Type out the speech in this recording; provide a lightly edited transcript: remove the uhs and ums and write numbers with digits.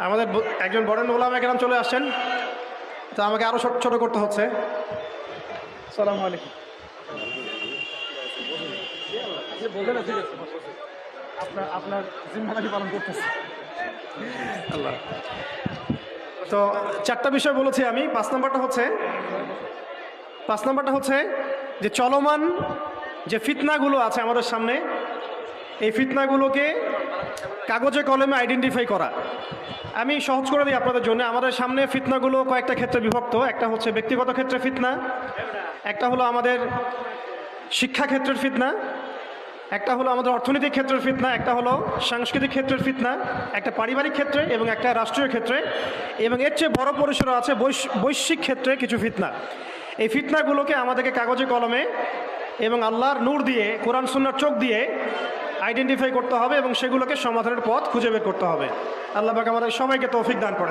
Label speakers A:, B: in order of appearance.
A: আমাদের একজন বড় ওলামা কেরাম চলে আসছেন, তো আমাকে আরও ছোট করতে হচ্ছে। আসসালামু আলাইকুম। আপনার জিম্মাদারি পালন করতেছে আল্লাহ। তো চারটা বিষয় বলেছি আমি। পাঁচ নাম্বারটা হচ্ছে যে চলমান যে ফিতনাগুলো আছে আমাদের সামনে, এই ফিতনাগুলোকে কাগজে কলমে আইডেন্টিফাই করা। আমি সহজ করে দিই আপনাদের জন্য। আমাদের সামনে ফিতনাগুলো কয়েকটা ক্ষেত্রে বিভক্ত। একটা হচ্ছে ব্যক্তিগত ক্ষেত্রে ফিতনা, একটা হলো আমাদের শিক্ষা ক্ষেত্রের ফিতনা, একটা হলো আমাদের অর্থনৈতিক ক্ষেত্রের ফিতনা, একটা হলো সাংস্কৃতিক ক্ষেত্রের ফিতনা, একটা পারিবারিক ক্ষেত্রে এবং একটা রাষ্ট্রীয় ক্ষেত্রে, এবং এর চেয়ে বড় পরিসরে আছে বৈশ্বিক ক্ষেত্রে কিছু ফিতনা। এই ফিতনাগুলোকে আমাদেরকে কাগজে কলমে এবং আল্লাহর নূর দিয়ে, কোরআন সুন্নাহর চোখ দিয়ে আইডেন্টিফাই করতে হবে এবং সেগুলোকে সমাধানের পথ খুঁজে বের করতে হবে। আল্লাহ পাক আমাদের সবাইকে তৌফিক দান করেন।